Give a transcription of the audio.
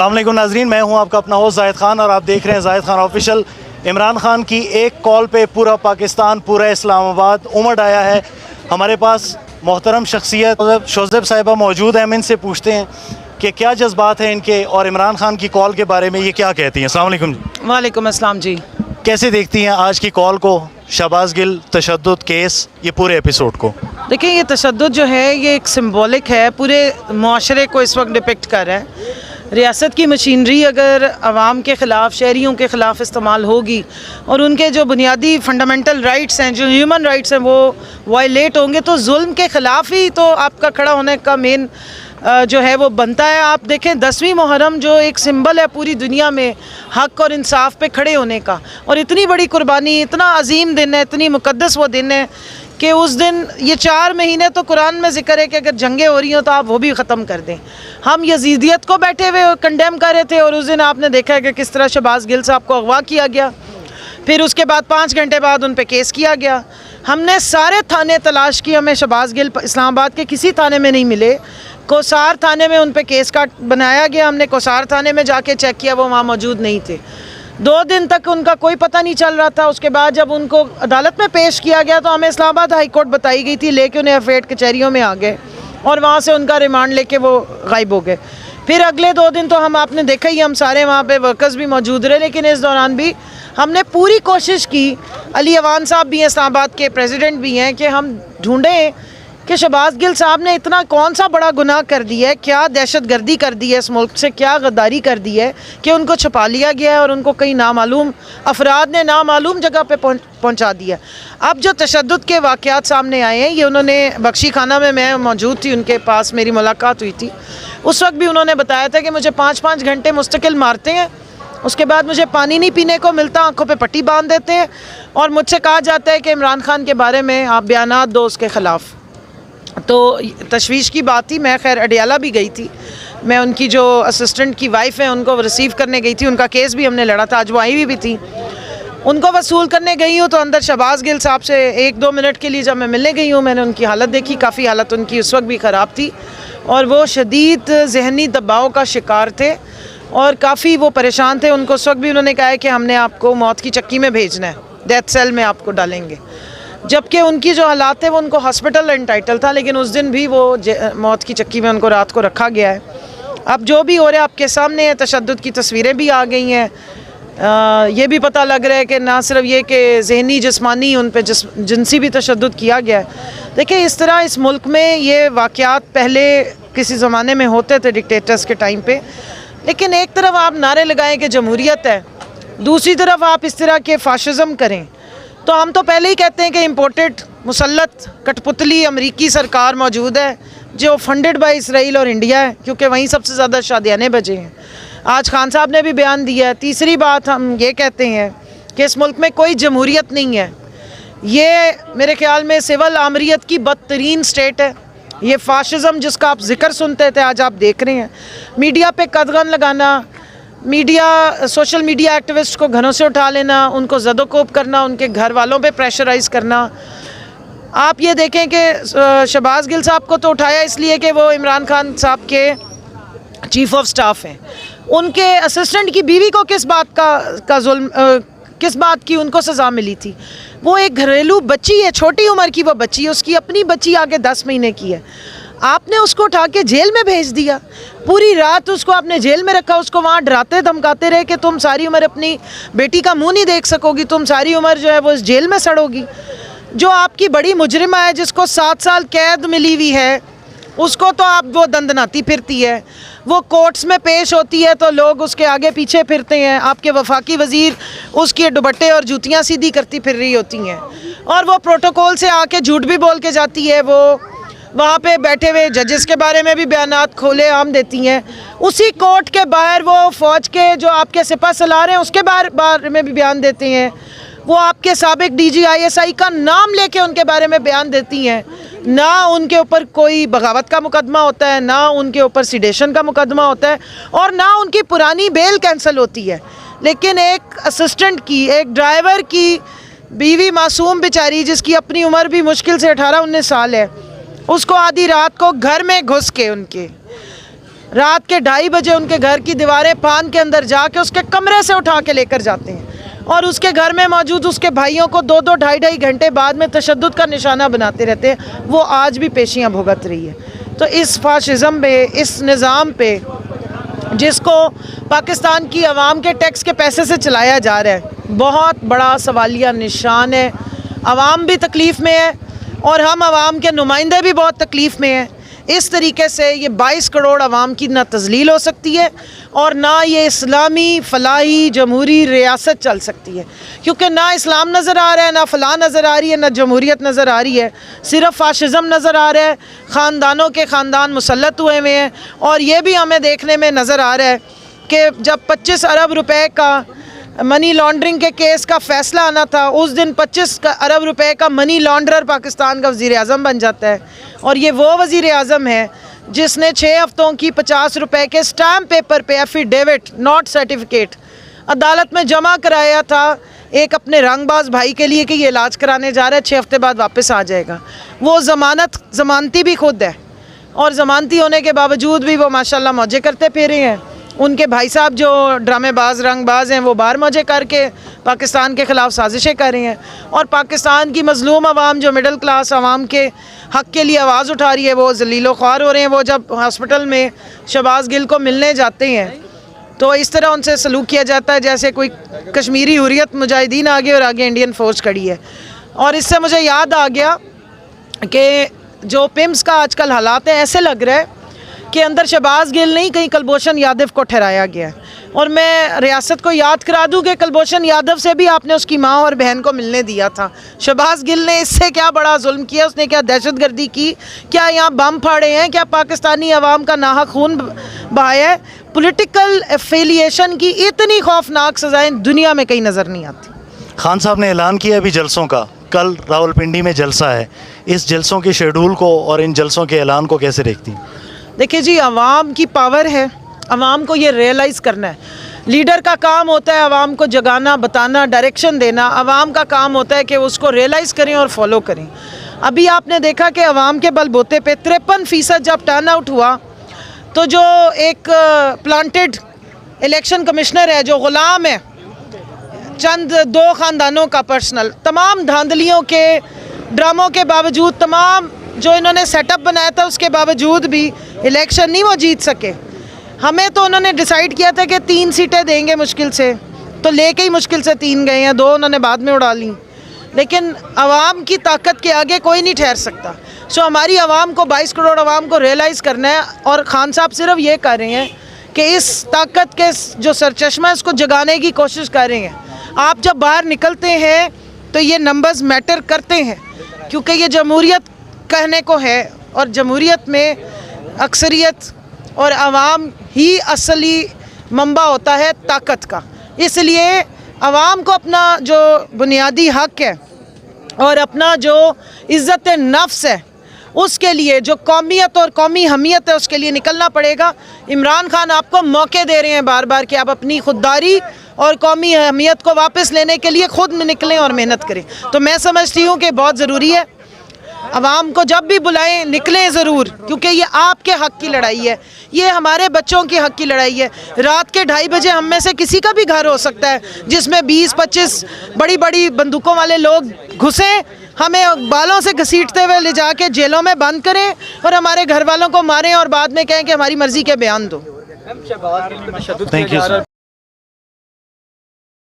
अस्सलाम वालेकुम नाज़रीन, मैं हूं आपका अपना होस्ट जाहिद खान और आप देख रहे हैं जाहिद खान ऑफिशियल। इमरान खान की एक कॉल पे पूरा पाकिस्तान, पूरा इस्लामाबाद उमड़ आया है। हमारे पास मोहतरम शख्सियत शोज़ेब साहिबा मौजूद हैं। हम इनसे पूछते हैं कि क्या जज्बात हैं इनके और इमरान खान की कॉल के बारे में ये क्या कहती हैं। अस्सलाम वालेकुम जी। वालेकुम अस्सलाम जी। कैसे देखती हैं आज की कॉल को, शहबाज गिल तशद्दुद केस, ये पूरे एपिसोड को? देखिए, ये तशद्दुद जो है ये एक सिंबॉलिक है, पूरे माशरे को इस वक्त डिपिक्ट कर रहा है। रियासत की मशीनरी अगर आवाम के ख़िलाफ़, शहरियों के ख़िलाफ़ इस्तेमाल होगी और उनके जो बुनियादी फंडामेंटल राइट्स हैं, जो ह्यूमन राइट्स हैं, वो वायलेट होंगे तो जुल्म के ख़िलाफ़ ही तो आपका खड़ा होने का मेन जो है वो बनता है। आप देखें 10वीं मुहर्रम जो एक सिंबल है पूरी दुनिया में हक़ और इंसाफ पे खड़े होने का, और इतनी बड़ी कुर्बानी, इतना अजीम दिन है, इतनी मुक़द्दस वो दिन है कि उस दिन ये 4 महीने तो कुरान में ज़िक्र है कि अगर जंगें हो रही हों तो आप वो भी ख़त्म कर दें। हम यजीदियत को बैठे हुए कंडेम कर रहे थे और उस दिन आपने देखा है कि किस तरह शहबाज गिल साहब को अगवा किया गया, फिर उसके बाद 5 घंटे बाद उन पर केस किया गया। हमने सारे थाने तलाश किए, हमें शहबाज गिल इस्लामाबाद के किसी थाने में नहीं मिले। कोसार थाने में उन पर केस का बनाया गया, हमने कोसार थाने में जाके चेक किया, वो वहाँ मौजूद नहीं थे। 2 दिन तक उनका कोई पता नहीं चल रहा था। उसके बाद जब उनको अदालत में पेश किया गया तो हमें इस्लामाबाद हाई कोर्ट बताई गई थी, लेके उन्हें अफेड कचहरियों में आ गए और वहाँ से उनका रिमांड लेके वो गायब हो गए। फिर अगले 2 दिन तो हम देखा ही, हम सारे वहाँ पे वर्कर्स भी मौजूद रहे, लेकिन इस दौरान भी हमने पूरी कोशिश की, अली अवान साहब भी हैं, इस्लामाबाद के प्रेसिडेंट भी हैं, कि हम ढूँढें कि शहबाज गिल साहब ने इतना कौन सा बड़ा गुनाह कर दिया है, क्या दहशत गर्दी कर दी है इस मुल्क से, क्या गद्दारी कर दी है कि उनको छुपा लिया गया है और उनको कई नामालूम अफराद ने नामालूम जगह पे पहुंचा दिया। अब जो तशद्दुद के वाक़यात सामने आए हैं, ये उन्होंने बख्शी खाना में, मैं मौजूद थी, उनके पास मेरी मुलाकात हुई थी। उस वक्त भी उन्होंने बताया था कि मुझे 5-5 घंटे मुस्तकिल मारते हैं, उसके बाद मुझे पानी नहीं पीने को मिलता, आंखों पे पट्टी बांध देते हैं और मुझसे कहा जाता है कि इमरान खान के बारे में आप बयानात दो उसके ख़िलाफ़। तो तशवीश की बात थी। मैं खैर अडियाला भी गई थी, मैं उनकी जो असिस्टेंट की वाइफ है उनको रिसीव करने गई थी, उनका केस भी हमने लड़ा था, आज वो आई भी थी। उनको वसूल करने गई हूँ तो अंदर शहबाज गिल साहब से 1-2 मिनट के लिए जब मैं मिलने गई हूँ, मैंने उनकी हालत देखी, काफ़ी हालत उनकी उस वक्त भी ख़राब थी और वो शदीद जहनी दबाव का शिकार थे और काफ़ी वो परेशान थे। उनको उस वक्त भी उन्होंने कहा है कि हमने आपको मौत की चक्की में भेजना है, डेथ सेल में आपको डालेंगे, जबकि उनकी जो हालात है वो उनको हॉस्पिटल एंटाइटल था, लेकिन उस दिन भी वो मौत की चक्की में उनको रात को रखा गया है। अब जो भी हो रहा है आपके सामने है, तशद्दुद की तस्वीरें भी आ गई हैं। ये भी पता लग रहा है कि ना सिर्फ ये कि ज़हनी जिस्मानी उन पर जिनसी भी तशद्दुद किया गया है। देखिए, इस तरह इस मुल्क में ये वाक़यात पहले किसी ज़माने में होते थे डिक्टेटर्स के टाइम पे, लेकिन एक तरफ आप नारे लगाएं कि जमहूरियत है, दूसरी तरफ आप इस तरह के फाशिज़म करें, तो हम तो पहले ही कहते हैं कि इम्पोर्टेड मुसल्लत कठपुतली अमरीकी सरकार मौजूद है जो फंडेड बाय इसराइल और इंडिया है, क्योंकि वहीं सबसे ज़्यादा शादियाने बजे हैं। आज खान साहब ने भी बयान दिया है। तीसरी बात हम ये कहते हैं कि इस मुल्क में कोई जमहूरियत नहीं है, ये मेरे ख्याल में सिविल आमरीत की बदतरीन स्टेट है। ये फाशिज़म जिसका आप जिक्र सुनते थे आज आप देख रहे हैं। मीडिया पे कदगन लगाना, मीडिया, सोशल मीडिया एक्टिविस्ट को घरों से उठा लेना, उनको ज़दोकोब करना, उनके घर वालों पे प्रेशराइज़ करना। आप ये देखें कि शहबाज गिल साहब को तो उठाया इसलिए कि वो इमरान खान साहब के चीफ़ ऑफ स्टाफ हैं, उनके असिस्टेंट की बीवी को किस बात का जुल्म, किस बात की उनको सज़ा मिली थी? वो एक घरेलू बच्ची है, छोटी उम्र की वो बच्ची है, उसकी अपनी बच्ची आगे 10 महीने की है, आपने उसको उठा के जेल में भेज दिया। पूरी रात उसको आपने जेल में रखा, उसको वहाँ डराते धमकाते रहे कि तुम सारी उम्र अपनी बेटी का मुंह नहीं देख सकोगी, तुम सारी उम्र जो है वो इस जेल में सड़ोगी। जो आपकी बड़ी मुजरिमा है, जिसको 7 साल कैद मिली हुई है, उसको तो आप वो दंदनाती फिरती है, वो कोर्ट्स में पेश होती है तो लोग उसके आगे पीछे फिरते हैं, आपके वफाकी वज़ीर उसके दुपट्टे और जूतियाँ सीधी करती फिर रही होती हैं, और वो प्रोटोकॉल से आके झूठ भी बोल के जाती है। वो वहाँ पे बैठे हुए जजेस के बारे में भी बयानात खुले आम देती हैं। उसी कोर्ट के बाहर वो फ़ौज के जो आपके सिपह सलार हैं उसके बारे में भी बयान देते हैं। वो आपके साबिक DGISI का नाम लेके उनके बारे में बयान देती हैं। ना उनके ऊपर कोई बगावत का मुकदमा होता है, ना उनके ऊपर सिडेशन का मुकदमा होता है, और ना उनकी पुरानी बेल कैंसिल होती है। लेकिन एक असिस्टेंट की, एक ड्राइवर की बीवी मासूम बेचारी, जिसकी अपनी उम्र भी मुश्किल से 18-19 साल है, उसको आधी रात को घर में घुस के उनके रात के 2:30 बजे उनके घर की दीवारें फान के अंदर जाके उसके कमरे से उठा के लेकर जाते हैं और उसके घर में मौजूद उसके भाइयों को 2-2 ढाई घंटे बाद में तशद्दुद का निशाना बनाते रहते हैं। वो आज भी पेशियाँ भुगत रही है। तो इस फाशिज़म पे, इस निज़ाम पे जिसको पाकिस्तान की आवाम के टैक्स के पैसे से चलाया जा रहा है, बहुत बड़ा सवालिया निशान है। आवाम भी तकलीफ़ में है और हम आवाम के नुमाइंदे भी बहुत तकलीफ़ में हैं। इस तरीके से ये 22 करोड़ आवाम की ना तज़लील हो सकती है और ना ये इस्लामी फलाही जमहूरी रियासत चल सकती है, क्योंकि ना इस्लाम नज़र आ रहा है, ना फलाह नज़र आ रही है, ना जमहूरियत नज़र आ रही है, सिर्फ फाशिज़म नज़र आ रहा है। ख़ानदानों के ख़ानदान मुसल्लत हुए हुए हैं और ये भी हमें देखने में नज़र आ रहा है कि जब 25 अरब रुपए का मनी लॉन्ड्रिंग के केस का फ़ैसला आना था, उस दिन 25 अरब रुपए का मनी लॉन्ड्रर पाकिस्तान का वज़ीर आज़म बन जाता है। और ये वो वज़ीर आज़म है जिसने 6 हफ्तों की 50 रुपए के स्टैम्प पेपर पे एफिडेविट नॉट सर्टिफिकेट अदालत में जमा कराया था एक अपने रंगबाज भाई के लिए कि ये इलाज कराने जा रहा है, 6 हफ्ते बाद वापस आ जाएगा। वो ज़मानती भी खुद है और ज़मानती होने के बावजूद भी वो माशाल्लाह मौजे करते फिरे हैं। उनके भाई साहब जो ड्रामेबाज रंगबाज हैं वो बाहर मौजे करके पाकिस्तान के ख़िलाफ़ साजिशें कर रही हैं और पाकिस्तान की मज़लूम आवाम जो मिडिल क्लास आवाम के हक़ के लिए आवाज़ उठा रही है वो ज़लीलो ख्वार हो रहे हैं। वो जब हॉस्पिटल में शहबाज गिल को मिलने जाते हैं तो इस तरह उनसे सलूक किया जाता है जैसे कोई कश्मीरी हुर्रियत मुजाहिदीन आगे और आगे इंडियन फ़ौज खड़ी है। और इससे मुझे याद आ गया कि जो पिम्स का आजकल हालात है, ऐसे लग रहा है कि अंदर शहबाज गिल नहीं कहीं कुलभूषण यादव को ठहराया गया है। और मैं रियासत को याद करा दूं कि कुलभूषण यादव से भी आपने उसकी माँ और बहन को मिलने दिया था। शहबाज गिल ने इससे क्या बड़ा जुल्म किया, उसने क्या दहशतगर्दी की, क्या यहाँ बम फाड़े हैं, क्या पाकिस्तानी अवाम का नाहक खून बहाया है। पॉलिटिकल एफिलिएशन की इतनी खौफनाक सज़ाएँ दुनिया में कहीं नज़र नहीं आती। खान साहब ने ऐलान किया अभी जलसों का, कल रावलपिंडी में जलसा है, इस जलसों के शेड्यूल को और इन जलसों के ऐलान को कैसे देखती हैं? देखिए जी, आवाम की पावर है, आवाम को ये रियलाइज़ करना है। लीडर का काम होता है आवाम को जगाना, बताना, डायरेक्शन देना। आवाम का काम होता है कि उसको रियलाइज़ करें और फॉलो करें। अभी आपने देखा कि आवाम के बलबूते पे 53% जब टर्न आउट हुआ तो जो एक प्लांटेड इलेक्शन कमिश्नर है जो ग़ुलाम है चंद 2 ख़ानदानों का पर्सनल, तमाम धांधलियों के ड्रामों के बावजूद, तमाम जो इन्होंने सेटअप बनाया था उसके बावजूद भी इलेक्शन नहीं वो जीत सके। हमें तो उन्होंने डिसाइड किया था कि 3 सीटें देंगे मुश्किल से, तो लेके ही मुश्किल से 3 गए हैं, 2 उन्होंने बाद में उड़ा ली। लेकिन आवाम की ताकत के आगे कोई नहीं ठहर सकता। सो हमारी आवाम को, 22 करोड़ आवाम को रियलाइज़ करना है और खान साहब सिर्फ ये कर रहे हैं कि इस ताकत के जो सरचश्मा है उसको जगाने की कोशिश कर रहे हैं। आप जब बाहर निकलते हैं तो ये नंबर्स मैटर करते हैं, क्योंकि ये जमहूरियत कहने को है और जमहूरियत में अक्सरियत और आवाम ही असली मंबा होता है ताकत का। इसलिए आवाम को अपना जो बुनियादी हक़ है और अपना जो इज़्ज़त नफ्स है उसके लिए, जो कौमियत और कौमी हमियत है, उसके लिए निकलना पड़ेगा। इमरान खान आपको मौके दे रहे हैं बार बार कि आप अपनी खुददारी और कौमी अहमियत को वापस लेने के लिए खुद निकलें और मेहनत करें। तो मैं समझती हूँ कि बहुत ज़रूरी है आवाम को जब भी बुलाएं निकलें ज़रूर, क्योंकि ये आपके हक़ की लड़ाई है, ये हमारे बच्चों के हक़ की लड़ाई है। रात के 2:30 बजे हम में से किसी का भी घर हो सकता है जिसमें 20-25 बड़ी बड़ी बंदूकों वाले लोग घुसें, हमें बालों से घसीटते हुए ले जाके जेलों में बंद करें और हमारे घर वालों को मारें और बाद में कहें कि हमारी मर्ज़ी के बयान दो। Thank you sir.